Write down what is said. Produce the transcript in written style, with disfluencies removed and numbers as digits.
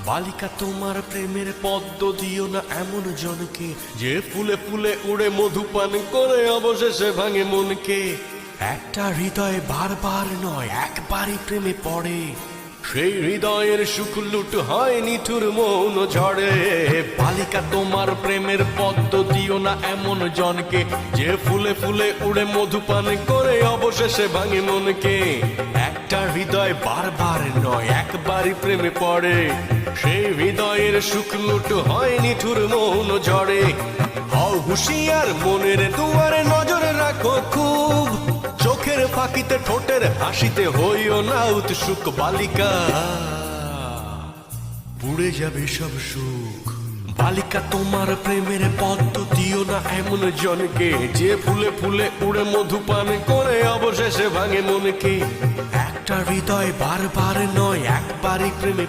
বালিকা তোমার প্রেমের পদ্ম দিও না এমন জনকে, যে ফুলে ফুলে উড়ে মধু পান করে অবশেষে ভাঙে মনকে। একটা হৃদয় বারবার নয় একবারই প্রেমে পড়ে, সেই হৃদয়ের সুখ লুট হয় নিঠুর মৌন ঝড়ে। বালিকা তোমার প্রেমের পদ্ম দিও না এমন জনকে, যে ফুলে ফুলে উড়ে মধু পান করে অবশেষে ভাঙে মনকে। একটা হৃদয় বারবার নয় একবারই প্রেমে পড়ে, সেই হৃদয়ের সুখ লুট হয় নিঠুর মৌন ঝড়ে। হও হুঁশিয়ার মনের দুয়ারে নজর রাখো খুব, চোখের ফাঁকিতে ঠোঁটের হাসিতে হইও না উৎসুক। বালিকা পুড়ে যাবে সব সুখ। বালিকা তোমার প্রেমের পদ্ম দিও না এমন জনকে, যে ফুলে ফুলে উড়ে মধু পান করে অবশেষে ভাঙে মনকে। একটা হৃদয় বারবার নয় একবারই প্রেমে